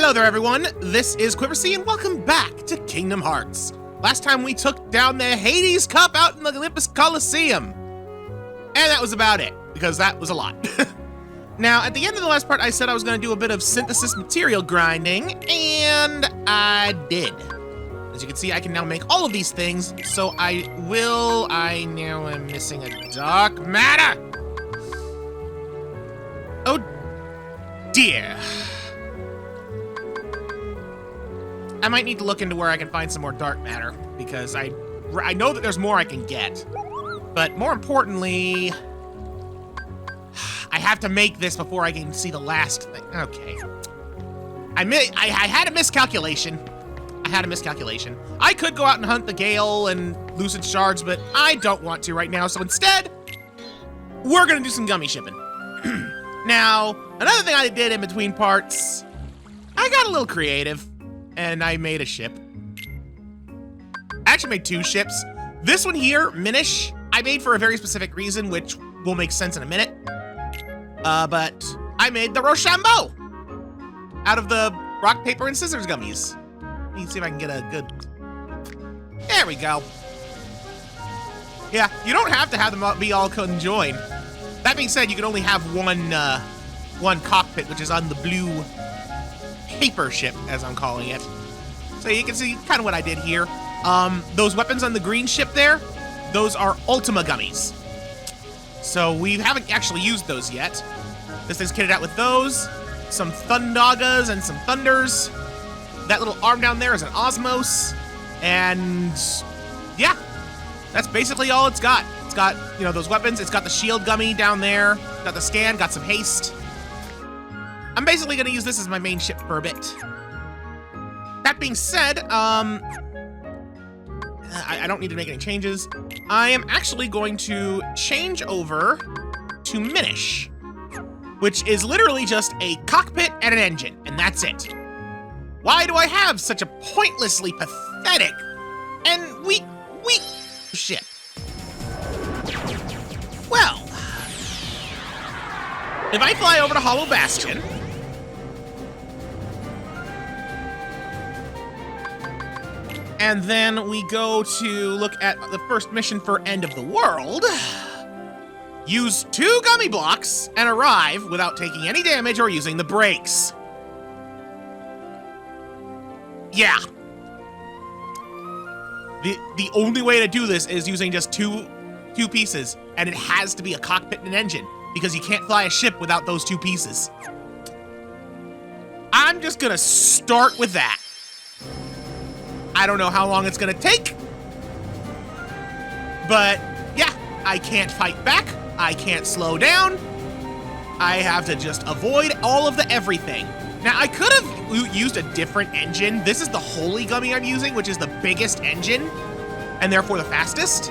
Hello there, everyone. This is Quiversee, and welcome back to Kingdom Hearts. Last time we took down the Hades Cup out in the Olympus Coliseum. And that was about it, because that was a lot. Now, at the end of the last part, I said I was going to do a bit of synthesis material grinding, and I did. As you can see, I can now make all of these things, so I now am missing a dark matter. Oh, dear. I might need to look into where I can find some more dark matter, because I know that there's more I can get. But more importantly, I have to make this before I can see the last thing. Okay. I had a miscalculation. I could go out and hunt the Gale and Lucid Shards, but I don't want to right now, so instead, we're gonna do some gummy shipping. Now, another thing I did in between parts, I got a little creative. And I made a ship. I actually made two ships. This one here, Minish, I made for a very specific reason, which will make sense in a minute. But I made the Rochambeau out of the rock, paper, and scissors gummies. Let me see if I can get a good... There we go. Yeah, you don't have to have them be all conjoined. That being said, you can only have one cockpit, which is on the blue paper ship, as I'm calling it. So you can see kind of what I did here. Those weapons on the green ship there, those are Ultima gummies. So we haven't actually used those yet. This thing's kitted out with those, some Thundagas and some Thunders. That little arm down there is an Osmos. And yeah, that's basically all it's got. It's got, you know, those weapons. It's got the shield gummy down there. Got the scan, got some haste. I'm basically going to use this as my main ship for a bit. That being said, I don't need to make any changes. I am actually going to change over to Minish, which is literally just a cockpit and an engine, and that's it. Why do I have such a pointlessly pathetic and weak ship? Well, if I fly over to Hollow Bastion, and then we go to look at the first mission for End of the World, use 2 gummy blocks, and arrive without taking any damage or using the brakes. Yeah. The only way to do this is using just two pieces, and it has to be a cockpit and an engine, because you can't fly a ship without those 2 pieces. I'm just gonna start with that. I don't know how long it's gonna take, but yeah, I can't fight back, I can't slow down, I have to just avoid all of the everything. Now, I could have used a different engine. This is the Holy Gummy I'm using, which is the biggest engine, and therefore the fastest.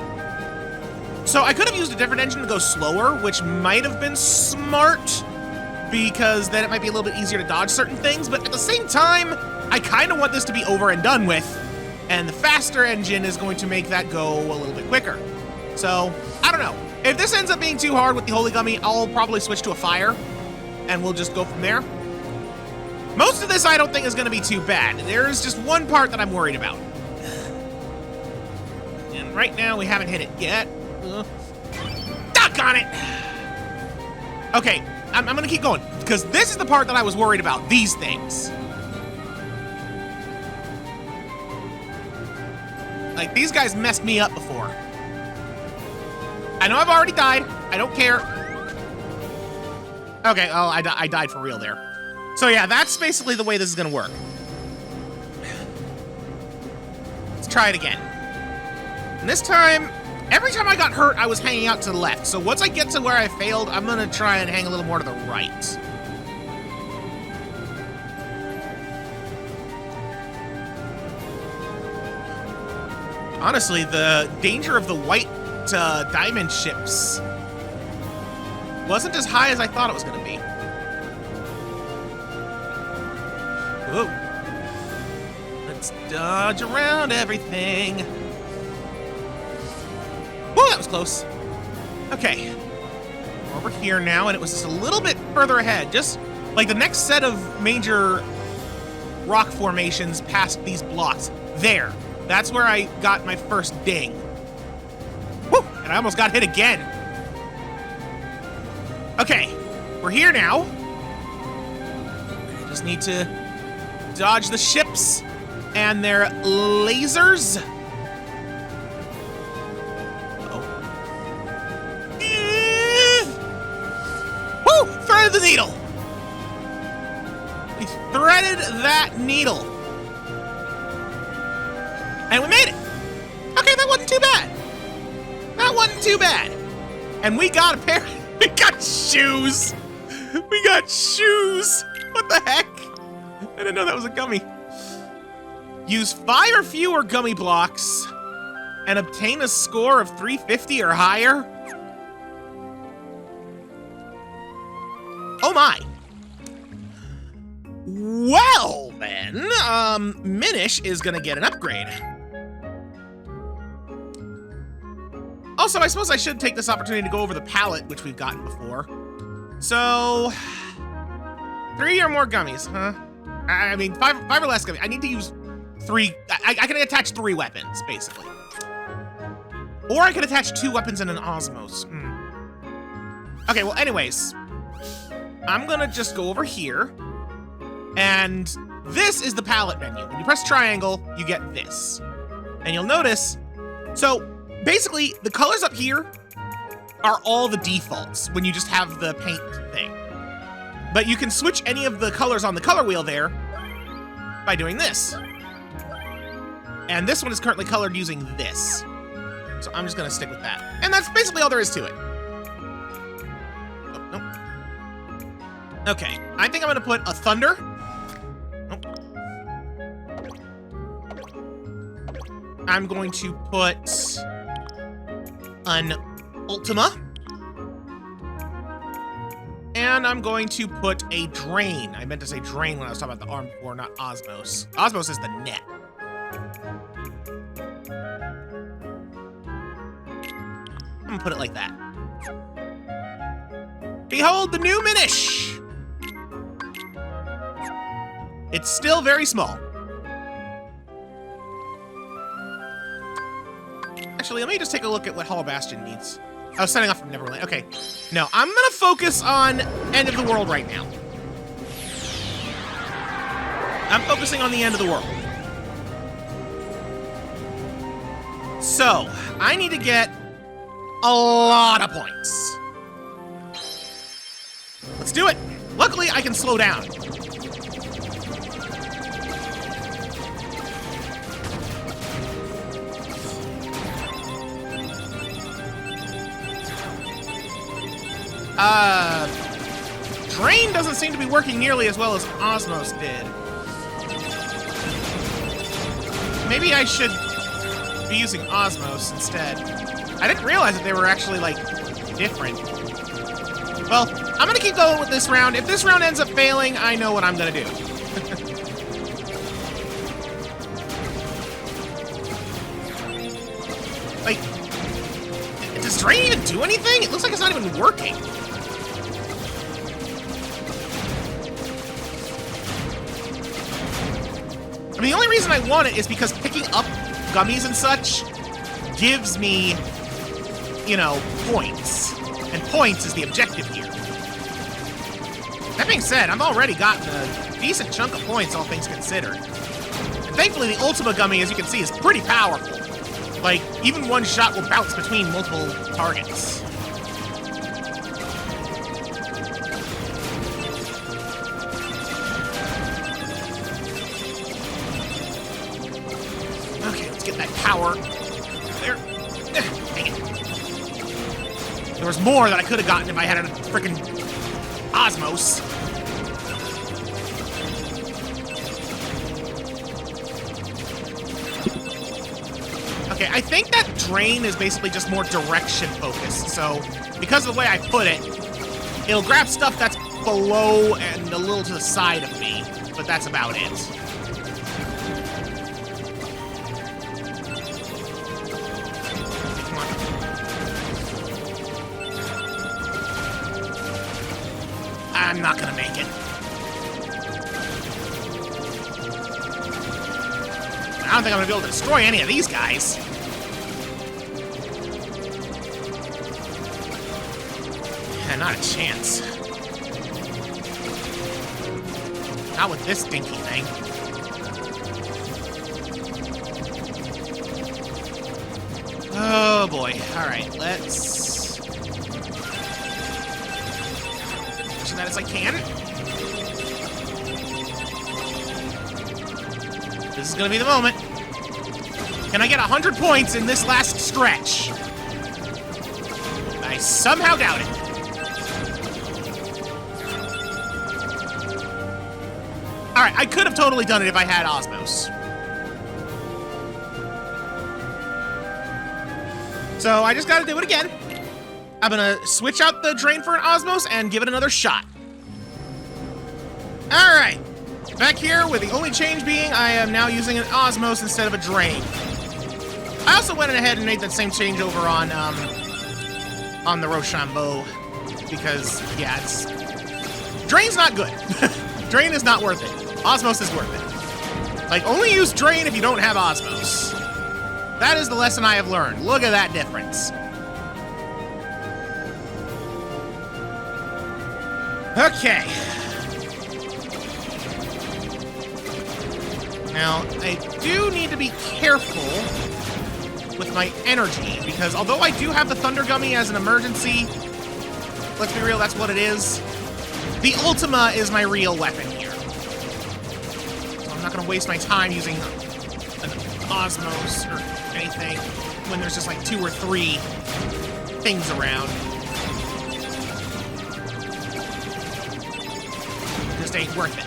So I could have used a different engine to go slower, which might have been smart, because then it might be a little bit easier to dodge certain things, but at the same time, I kind of want this to be over and done with, and the faster engine is going to make that go a little bit quicker. So, I don't know. If this ends up being too hard with the Holy Gummy, I'll probably switch to a fire, and we'll just go from there. Most of this I don't think is going to be too bad. There's just one part that I'm worried about. And right now, we haven't hit it yet. Doggone it! Okay, I'm going to keep going, because this is the part that I was worried about, these things. Like, these guys messed me up before. I know I've already died. I don't care. Okay, oh, I died for real there. So yeah, that's basically the way this is gonna work. Let's try it again. And this time, every time I got hurt, I was hanging out to the left. So once I get to where I failed, I'm gonna try and hang a little more to the right. Honestly, the danger of the white diamond ships wasn't as high as I thought it was going to be. Whoa. Let's dodge around everything. Whoa, that was close. Okay. We're over here now, and it was just a little bit further ahead. Just like the next set of major rock formations past these blocks. There. That's where I got my first ding. Woo! And I almost got hit again. Okay. We're here now. Just need to dodge the ships and their lasers. Woo! Threaded the needle. We threaded that needle. And we made it. Okay, that wasn't too bad. That wasn't too bad. And we got a pair. We got shoes. We got shoes. What the heck? I didn't know that was a gummy. Use 5 or fewer gummy blocks and obtain a score of 350 or higher. Oh my. Well then, Minish is gonna get an upgrade. Also, I suppose I should take this opportunity to go over the palette, which we've gotten before. So, 3 or more gummies, huh? I mean, 5 or less gummies. I need to use 3. I can attach 3 weapons, basically. Or I could attach 2 weapons and an osmos. Okay, well, anyways. I'm gonna just go over here. And this is the palette menu. When you press triangle, you get this. And you'll notice, so basically, the colors up here are all the defaults when you just have the paint thing. But you can switch any of the colors on the color wheel there by doing this. And this one is currently colored using this. So I'm just gonna stick with that. And that's basically all there is to it. Oh, nope. Okay, I think I'm gonna put a thunder. Nope. I'm going to put an Ultima. And I'm going to put a Drain. I meant to say Drain when I was talking about the arm before, not Osmos. Osmos is the net. I'm gonna put it like that. Behold the new Minish! It's still very small. Actually, let me just take a look at what Hollow Bastion needs. I was setting off from Neverland. Okay. No, I'm gonna focus on End of the World right now. I'm focusing on the End of the World. So, I need to get a lot of points. Let's do it. Luckily, I can slow down. Drain doesn't seem to be working nearly as well as Osmos did. Maybe I should be using Osmos instead. I didn't realize that they were actually, like, different. Well, I'm gonna keep going with this round. If this round ends up failing, I know what I'm gonna do. Like, does Drain even do anything? It looks like it's not even working. I mean, the only reason I want it is because picking up gummies and such gives me, you know, points. And points is the objective here. That being said, I've already gotten a decent chunk of points, all things considered. And thankfully, the Ultima Gummy, as you can see, is pretty powerful. Like, even one shot will bounce between multiple targets. Okay, let's get that power. There. Dang it. There was more that I could have gotten if I had a freaking Osmos. Okay, I think that Drain is basically just more direction focused. So, because of the way I put it, it'll grab stuff that's below and a little to the side of me, but that's about it. Come on. I'm not gonna make it. I don't think I'm gonna be able to destroy any of these guys. Yeah, not a chance. Not with this dinky thing. Oh boy. Alright, let's... push that as I can. This is gonna be the moment. Can I get 100 points in this last stretch? I somehow doubt it. Alright, I could have totally done it if I had Osmos. So I just gotta do it again. I'm gonna switch out the drain for an Osmos and give it another shot. Alright. Back here, with the only change being I am now using an Osmos instead of a drain. I also went ahead and made that same change over on the Rochambeau. Because, yeah, it's... Drain's not good. Drain is not worth it. Osmos is worth it. Like, only use drain if you don't have Osmos. That is the lesson I have learned. Look at that difference. Okay. Now, I do need to be careful with my energy, because although I do have the Thunder Gummy as an emergency, let's be real, that's what it is. The Ultima is my real weapon here. So I'm not going to waste my time using an Osmos or anything when there's just like 2 or 3 things around. It just ain't worth it.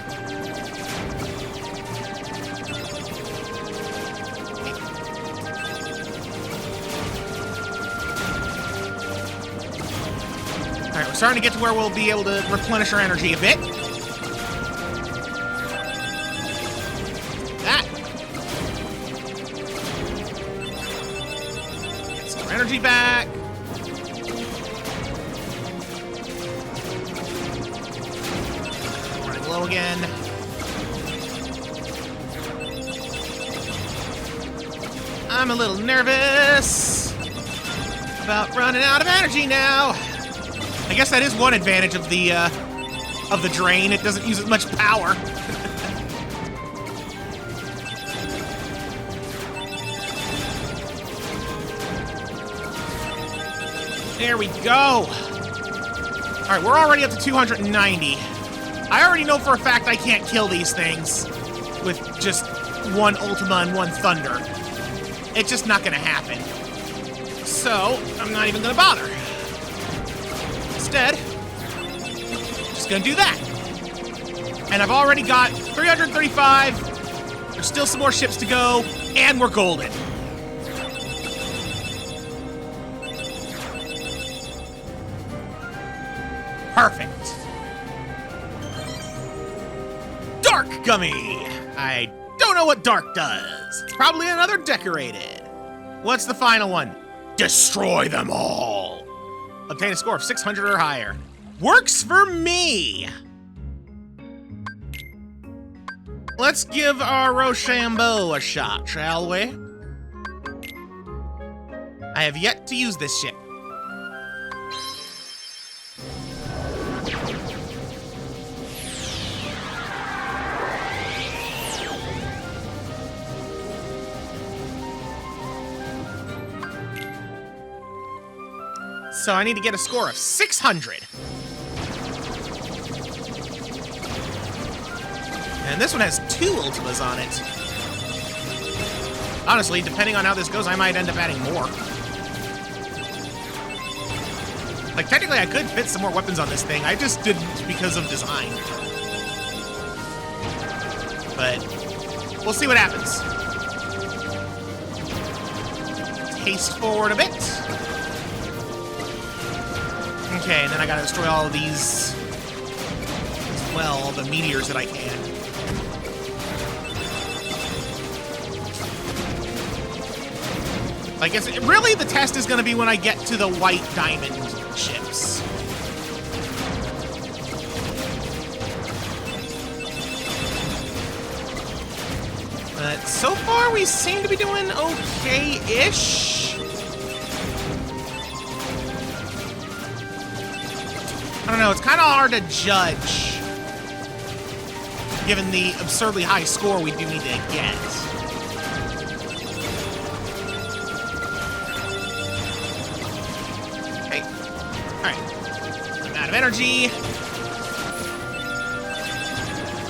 Alright, we're starting to get to where we'll be able to replenish our energy a bit. That. Get some more energy back. Running low again. I'm a little nervous about running out of energy now. I guess that is one advantage of the drain. It doesn't use as much power. There we go. All right, we're already up to 290. I already know for a fact I can't kill these things with just one Ultima and one Thunder. It's just not gonna happen. So, I'm not even gonna bother. Instead, just gonna do that. And I've already got 335. There's still some more ships to go, and we're golden. Perfect. Dark Gummy. I don't know what dark does. It's probably another decorated. What's the final one? Destroy them all. Obtain a score of 600 or higher. Works for me! Let's give our Rochambeau a shot, shall we? I have yet to use this ship. So I need to get a score of 600. And this one has 2 Ultimas on it. Honestly, depending on how this goes, I might end up adding more. Like, technically, I could fit some more weapons on this thing. I just didn't because of design. But we'll see what happens. Haste forward a bit. Okay, and then I gotta destroy all of these as well, all the meteors that I can. I guess really the test is gonna be when I get to the white diamond ships. But so far, we seem to be doing okay-ish. I don't know, it's kind of hard to judge, given the absurdly high score we do need to get. Okay. Alright. I'm out of energy.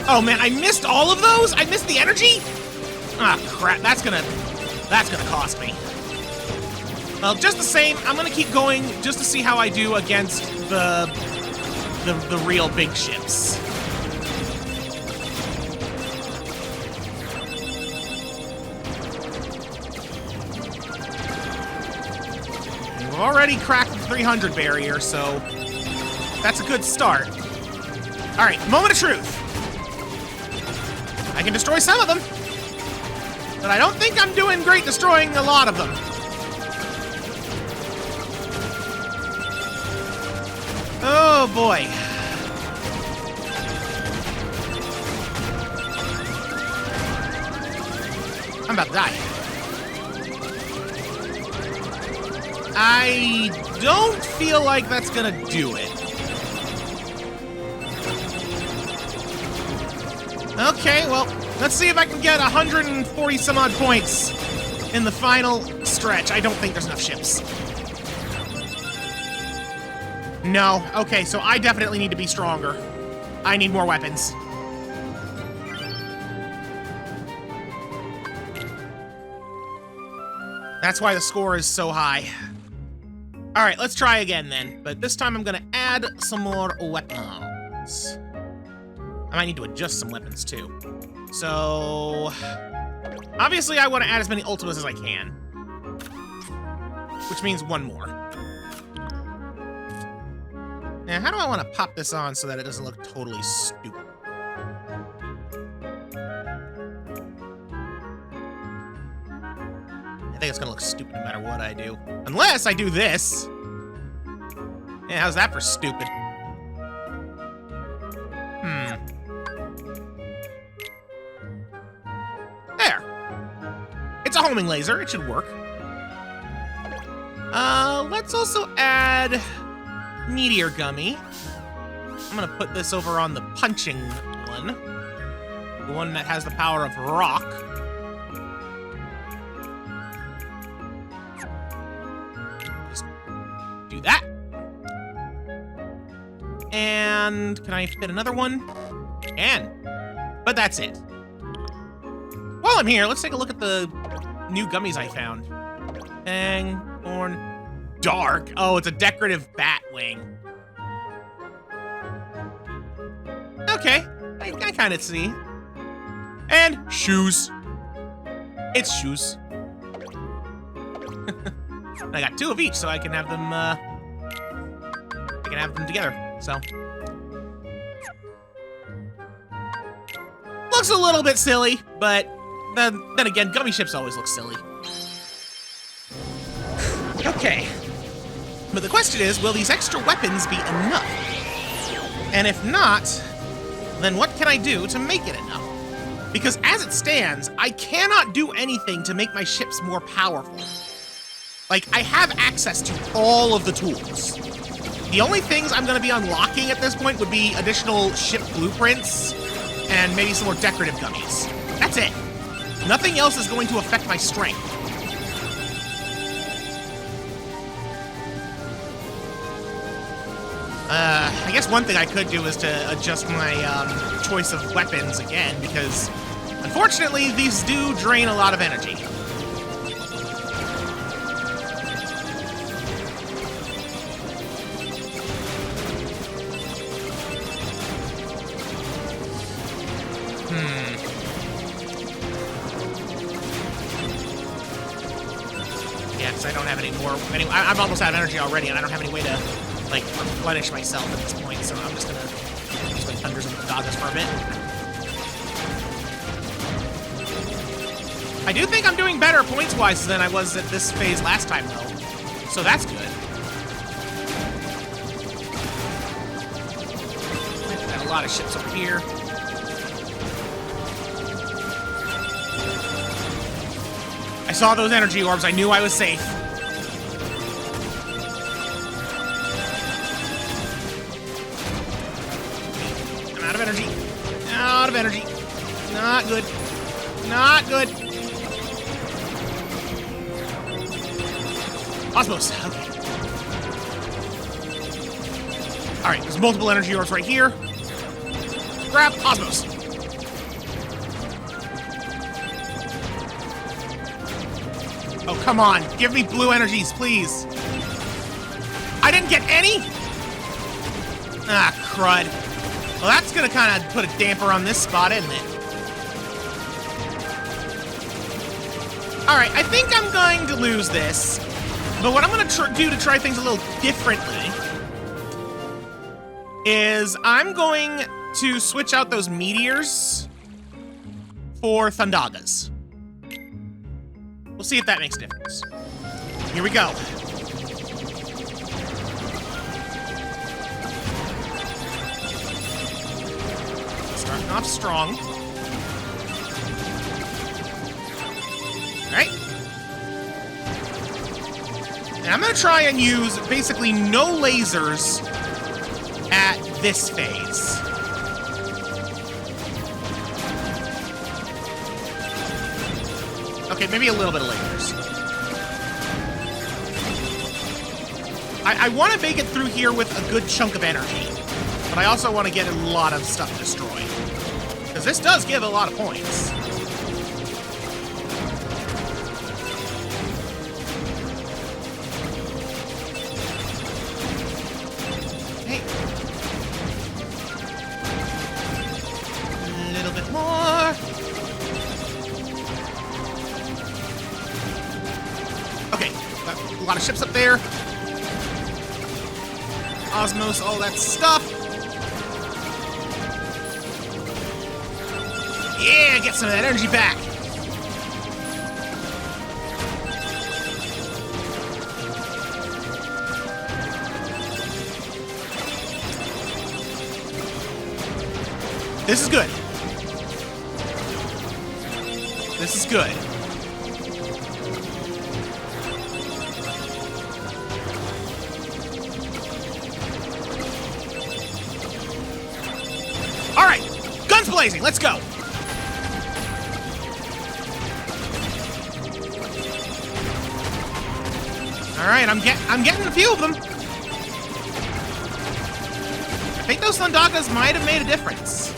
Oh man, I missed all of those? I missed the energy? Ah, crap, that's gonna cost me. Well, just the same, I'm gonna keep going just to see how I do against the real big ships. We've already cracked the 300 barrier, so that's a good start. All right, moment of truth. I can destroy some of them, but I don't think I'm doing great destroying a lot of them. Oh boy. I'm about to die. I don't feel like that's gonna do it. Okay, well, let's see if I can get 140 some odd points in the final stretch. I don't think there's enough ships. No. Okay, so I definitely need to be stronger. I need more weapons. That's why the score is so high. All right, let's try again then. But this time I'm gonna add some more weapons. I might need to adjust some weapons too. So, obviously I want to add as many ultimas as I can. Which means one more. Now, how do I want to pop this on so that it doesn't look totally stupid? I think it's gonna look stupid no matter what I do. Unless I do this. Yeah, how's that for stupid? There. It's a homing laser. It should work. Let's also add meteor gummy. I'm gonna put this over on the punching one. The one that has the power of rock. Just do that. And can I fit another one? Can. But that's it. While I'm here, let's take a look at the new gummies I found. Fang-horn Dark. Oh, it's a decorative bat wing. Okay, I kind of see. And shoes. It's shoes. I got two of each, so I can have them. I can have them together. So looks a little bit silly, but then again, gummy ships always look silly. Okay. But the question is, will these extra weapons be enough? And if not, then what can I do to make it enough? Because as it stands, I cannot do anything to make my ships more powerful. Like, I have access to all of the tools. The only things I'm going to be unlocking at this point would be additional ship blueprints and maybe some more decorative gummies. That's it. Nothing else is going to affect my strength. I guess one thing I could do is to adjust my choice of weapons again, because unfortunately these do drain a lot of energy. Yeah, because I don't have any more. I'm almost out of energy already, and I don't have any way to like replenish myself at this point, so I'm just gonna use my thunders and dodges for a bit. I do think I'm doing better points-wise than I was at this phase last time, though, so that's good. Got a lot of ships over here. I saw those energy orbs. I knew I was safe. I'm out of energy. Out of energy. Not good. Not good. Osmos. Okay. Alright, there's multiple energy orbs right here. Grab Osmos. Oh, come on. Give me blue energies, please. I didn't get any? Ah, crud. Well, that's gonna kind of put a damper on this spot, isn't it? Alright, I think I'm going to lose this. But what I'm going to do to try things a little differently is I'm going to switch out those meteors for Thundagas. We'll see if that makes a difference. Here we go. Starting off strong. All right. And I'm going to try and use basically no lasers at this phase. Okay, maybe a little bit of lasers. I want to make it through here with a good chunk of energy, but I also want to get a lot of stuff destroyed, because this does give a lot of points. Hey. A little bit more. Okay, got a lot of ships up there. Osmos, all that stuff. Yeah, get some of that energy back. This is good. This is good. All right, guns blazing. Let's go. All right, I'm getting a few of them. I think those Thundagas might have made a difference.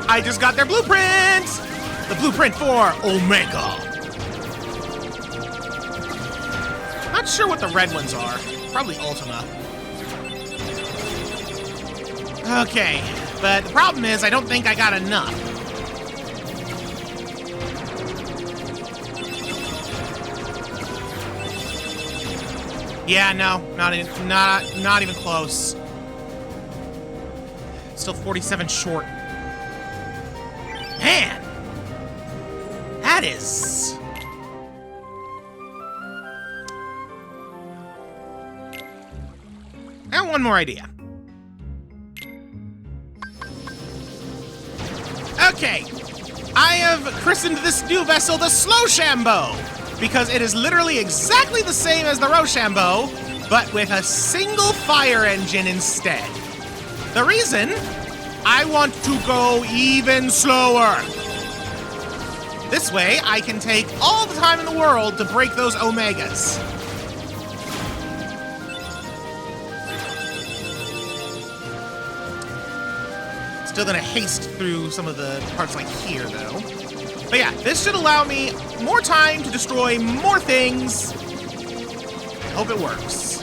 I just got their blueprint. The blueprint for Omega. Not sure what the red ones are. Probably Ultima. Okay, but the problem is I don't think I got enough. Yeah, no, not even close. Still 47 short. Man, that is. I have one more idea. Okay, I have christened this new vessel the Slow Shambo, because it is literally exactly the same as the Rochambeau, but with a single fire engine instead. The reason? I want to go even slower. This way, I can take all the time in the world to break those Omegas. Still gonna haste through some of the parts like here, though. But yeah, this should allow me more time to destroy more things. I hope it works.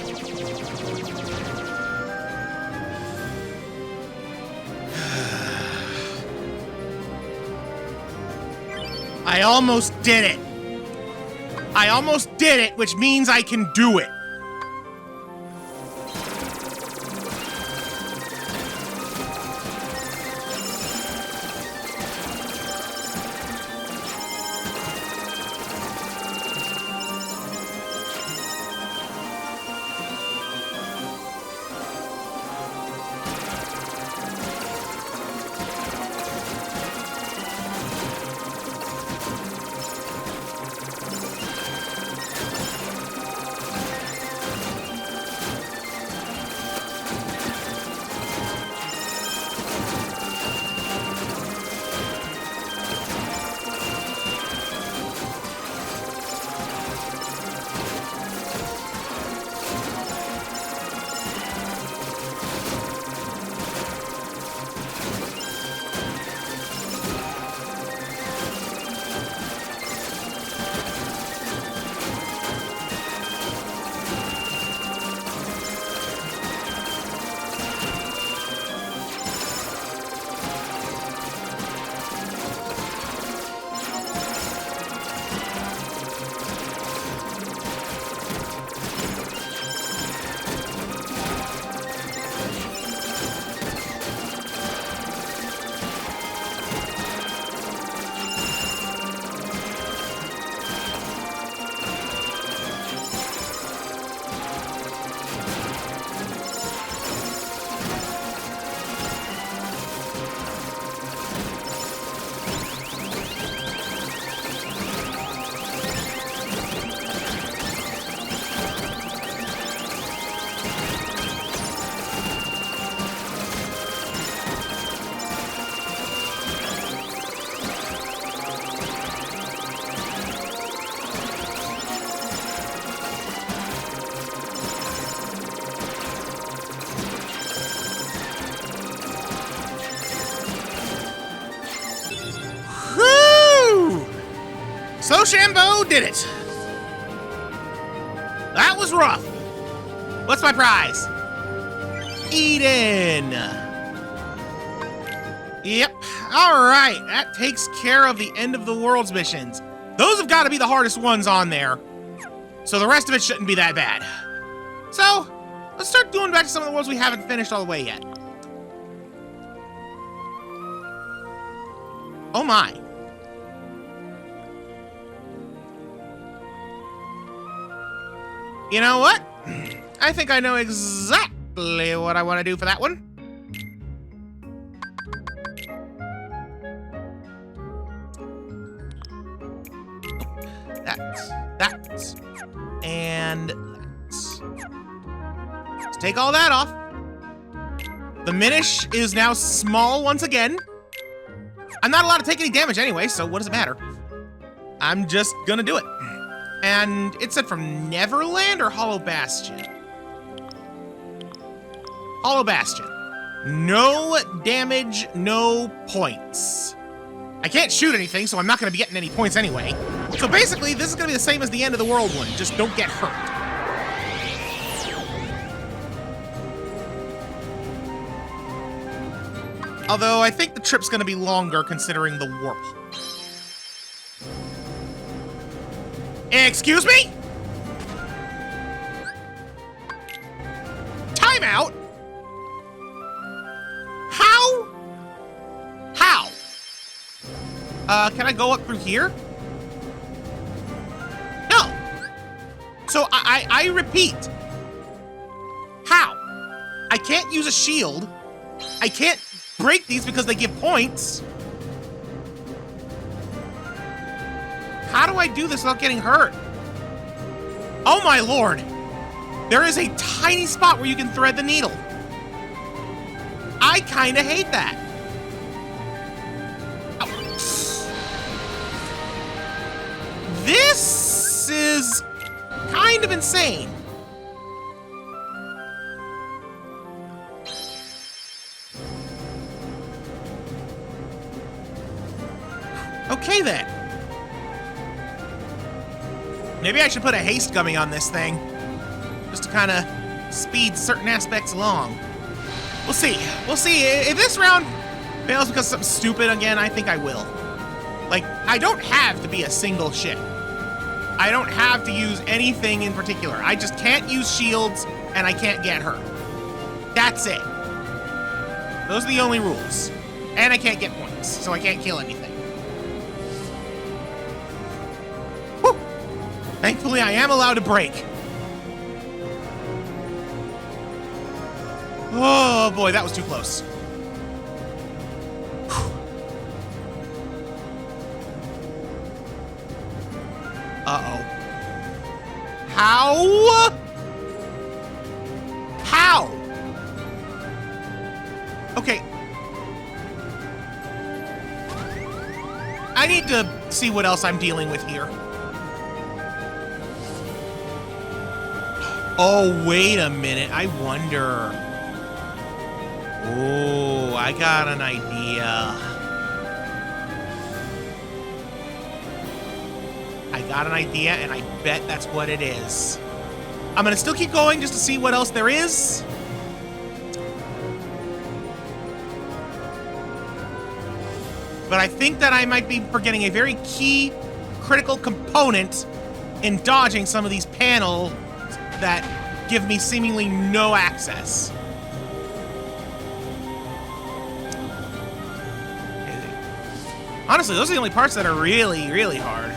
I almost did it. I almost did it, which means I can do it. So Shambo did it. That was rough. What's my prize? Eden. Yep. All right. That takes care of the end of the world's missions. Those have got to be the hardest ones on there. So the rest of it shouldn't be that bad. So let's start going back to some of the ones we haven't finished all the way yet. Oh my. You know what? I think I know exactly what I want to do for that one. That, and that. Let's take all that off. The Minish is now small once again. I'm not allowed to take any damage anyway, so what does it matter? I'm just gonna do it. And it said from Neverland or Hollow Bastion? Hollow Bastion. No damage, no points. I can't shoot anything, so I'm not gonna be getting any points anyway. So basically, this is gonna be the same as the end of the world one, just don't get hurt. Although, I think the trip's gonna be longer considering the warp. Excuse me? Timeout? How? How? Can I go up through here? No. So I repeat. How? I can't use a shield. I can't break these because they give points. How do I do this without getting hurt? Oh my lord. There is a tiny spot where you can thread the needle. I kinda hate that. Ow. This is kind of insane. Okay then. Maybe I should put a haste gummy on this thing, just to kind of speed certain aspects along. We'll see. We'll see. If this round fails because of something stupid again, I think I will. Like, I don't have to be a single ship. I don't have to use anything in particular. I just can't use shields, and I can't get hurt. That's it. Those are the only rules. And I can't get points, so I can't kill anything. Thankfully, I am allowed to break. Oh boy, that was too close. Uh-oh. How? How? Okay. I need to see what else I'm dealing with here. Oh, wait a minute. I wonder. Oh, I got an idea. I got an idea, and I bet that's what it is. I'm gonna still keep going just to see what else there is. But I think that I might be forgetting a very key, critical component in dodging some of these panels that give me seemingly no access. Honestly, those are the only parts that are really, really hard.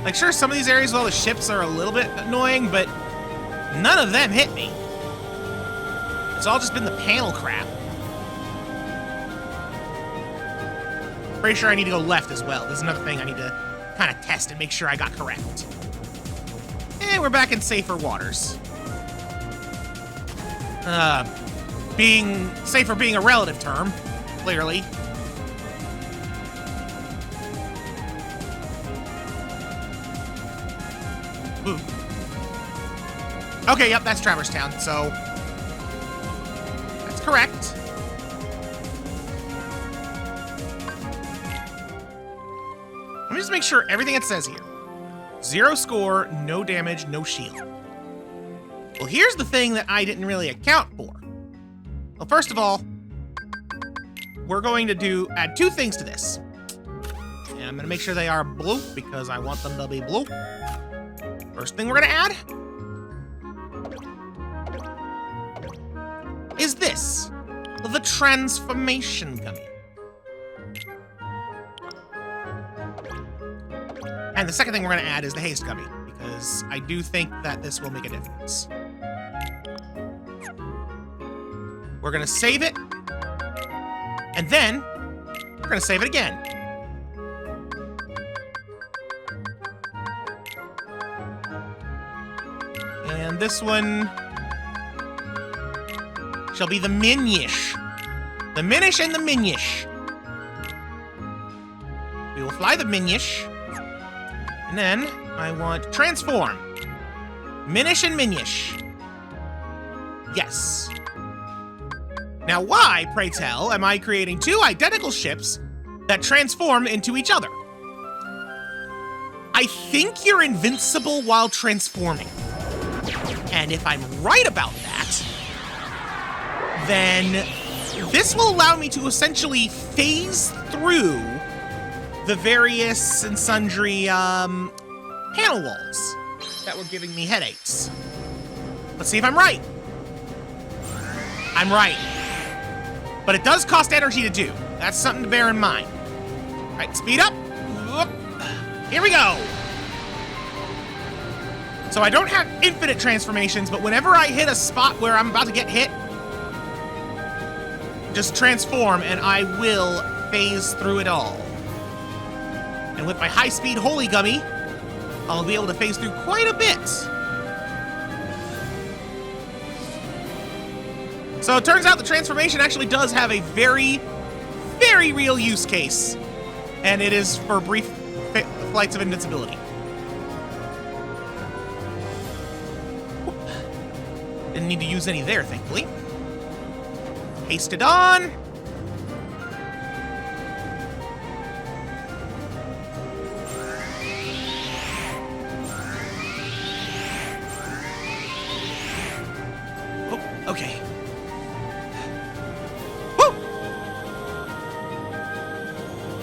Like, sure, some of these areas with all the ships are a little bit annoying, but none of them hit me. It's all just been the panel crap. Pretty sure I need to go left as well. This is another thing I need to kind of test and make sure I got correct. And we're back in safer waters. Being safer being a relative term, clearly. Ooh. Okay, yep, that's Traverse Town, so that's correct. Come me just make sure everything it says here. 0 score, no damage, no shield. Well, here's the thing that I didn't really account for. Well, first of all, we're going to add 2 things to this. And I'm gonna make sure they are blue because I want them to be blue. First thing we're gonna add is this, the transformation gummy. And the second thing we're gonna add is the haste gummy, because I do think that this will make a difference. We're gonna save it, and then we're gonna save it again. And this one shall be the Minish. The Minish and the Minish. We will fly the Minish. And then I want transform. Minish and Minish. Yes. Now why, pray tell, am I creating 2 identical ships that transform into each other? I think you're invincible while transforming. And if I'm right about that, then this will allow me to essentially phase through the various and sundry panel walls that were giving me headaches. Let's see if I'm right. I'm right. But it does cost energy to do. That's something to bear in mind. All right, speed up. Whoop. Here we go. So I don't have infinite transformations, but whenever I hit a spot where I'm about to get hit, just transform and I will phase through it all. And with my high-speed Holy Gummy, I'll be able to phase through quite a bit. So it turns out the transformation actually does have a very, very real use case. And it is for brief flights of invincibility. Didn't need to use any there, thankfully. Paste it on. Oh, okay. Woo!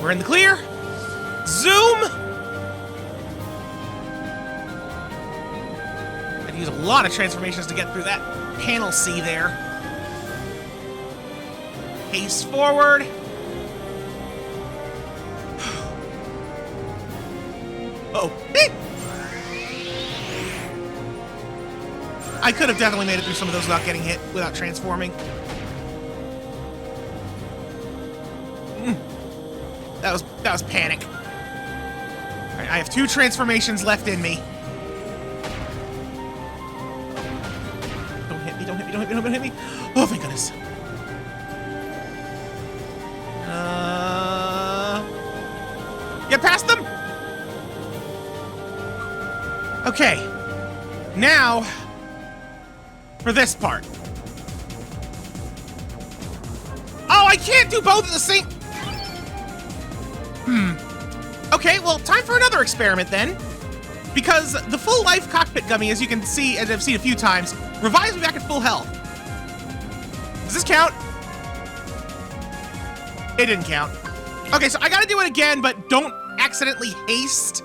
We're in the clear. Zoom! I'd use a lot of transformations to get through that panel C there. Pace forward. Oh, I could have definitely made it through some of those without getting hit, without transforming. That was panic. All right, I have 2 transformations left in me. Don't hit me, don't hit me, don't hit me, don't hit me. Oh, thank goodness. Get past them! Okay. Now, for this part. Oh, I can't do both at the same... Okay, well, time for another experiment then. Because the full life cockpit gummy, as you can see, as I've seen a few times, revives me back at full health. Does this count? It didn't count. Okay, so I gotta do it again, but don't accidentally haste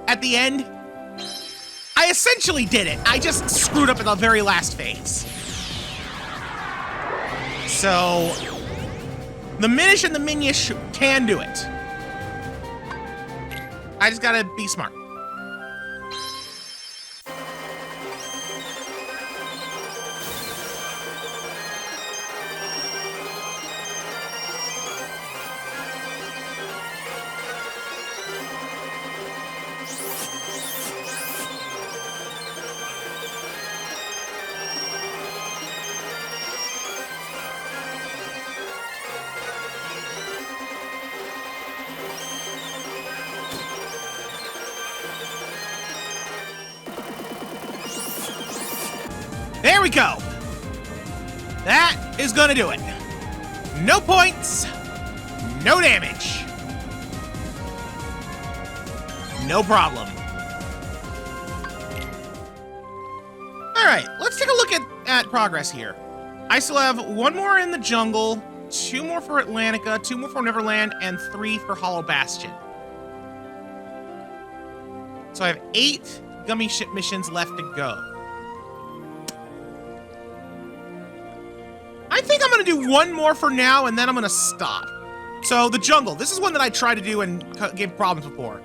at the end. I essentially did it. I just screwed up at the very last phase. So, the Minish and the Minish can do it. I just gotta be smart. There we go. That is gonna do it. No points, no damage. No problem. All right, let's take a look at progress here. I still have 1 more in the jungle, 2 more for Atlantica, 2 more for Neverland, and 3 for Hollow Bastion. So I have 8 Gummi Ship missions left to go. I think I'm gonna do 1 more for now, and then I'm gonna stop. So the jungle, this is one that I tried to do and gave problems before.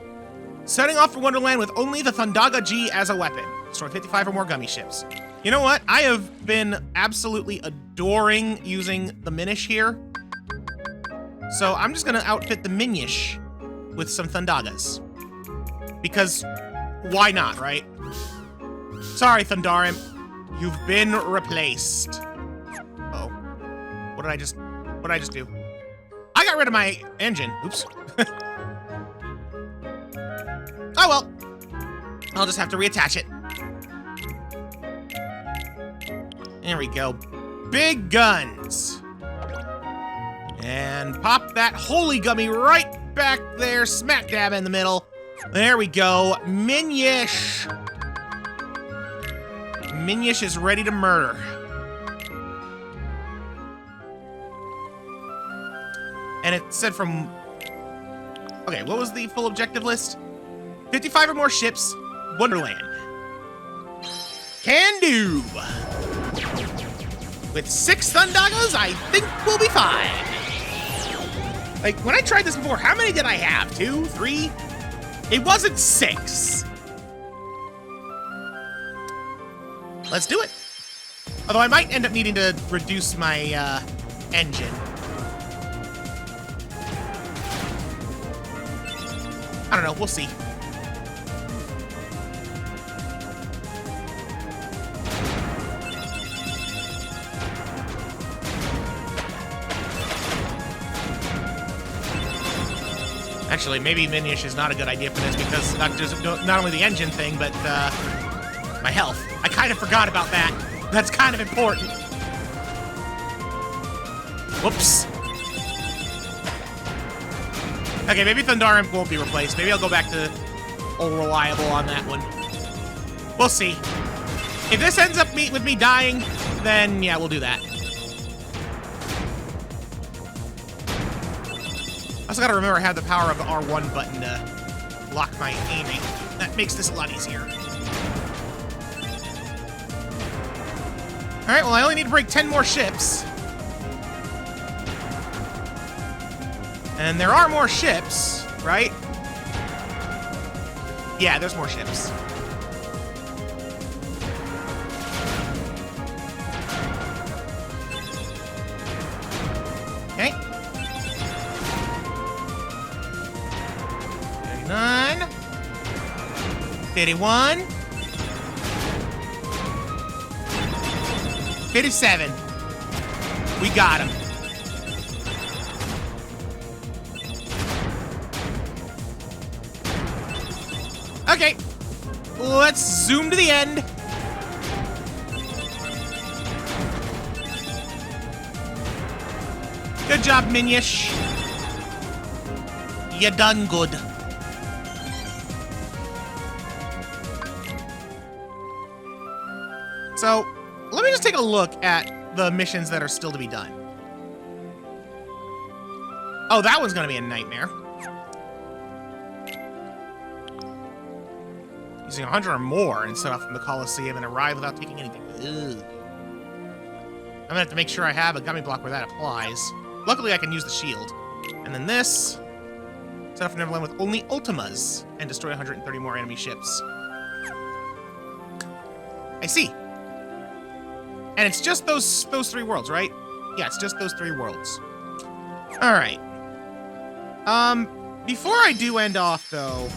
Setting off for Wonderland with only the Thundaga G as a weapon. Destroy 55 or more Gummi Ships. You know what? I have been absolutely adoring using the Minish here. So I'm just gonna outfit the Minish with some Thundagas. Because why not, right? Sorry, Thundarim. You've been replaced. Uh-oh. What did I just do? I got rid of my engine. Oops. Oh well. I'll just have to reattach it. There we go. Big guns. And pop that holy gummy right back there, smack dab in the middle. There we go. Minish. Minish is ready to murder. And it said from... Okay, what was the full objective list? 55 or more ships, Wonderland. Can do. With 6 Thundagas, I think we'll be fine. Like, when I tried this before, how many did I have? 2? 3? It wasn't 6. Let's do it. Although I might end up needing to reduce my engine. I don't know, we'll see. Actually, maybe Minish is not a good idea for this because not only the engine thing, but my health. I kind of forgot about that. That's kind of important. Whoops. Okay, maybe Thundarim won't be replaced. Maybe I'll go back to old reliable on that one. We'll see. If this ends up with me dying, then yeah, we'll do that. I also gotta remember I have the power of the R1 button to lock my aiming. That makes this a lot easier. Alright, well I only need to break 10 more ships. And there are more ships, right? Yeah, there's more ships. Okay. 39. 51. 57. We got him. Okay, let's zoom to the end. Good job, Minish. You done good. So, let me just take a look at the missions that are still to be done. Oh, that one's gonna be a nightmare. Using 100 or more and set off from the Coliseum and arrive without taking anything. Ugh. I'm gonna have to make sure I have a gummy block where that applies. Luckily, I can use the shield. And then this. Set off from Neverland with only Ultimas and destroy 130 more enemy ships. I see. And it's just those 3 worlds, right? Yeah, it's just those 3 worlds. All right. Before I do end off, though,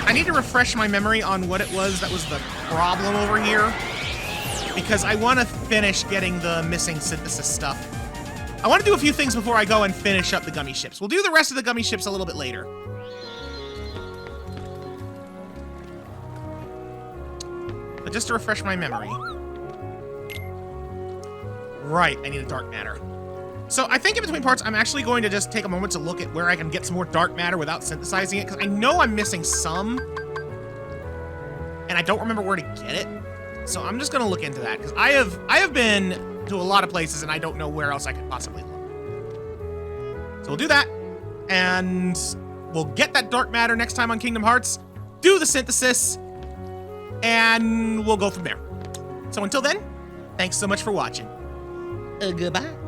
I need to refresh my memory on what it was that was the problem over here. Because I want to finish getting the missing synthesis stuff. I want to do a few things before I go and finish up the Gummi Ships. We'll do the rest of the Gummi Ships a little bit later. But just to refresh my memory. Right, I need a dark matter. So I think in between parts, I'm actually going to just take a moment to look at where I can get some more dark matter without synthesizing it, because I know I'm missing some, and I don't remember where to get it. So I'm just gonna look into that, because I have been to a lot of places, and I don't know where else I could possibly look. So we'll do that, and we'll get that dark matter next time on Kingdom Hearts, do the synthesis, and we'll go from there. So until then, thanks so much for watching. Goodbye.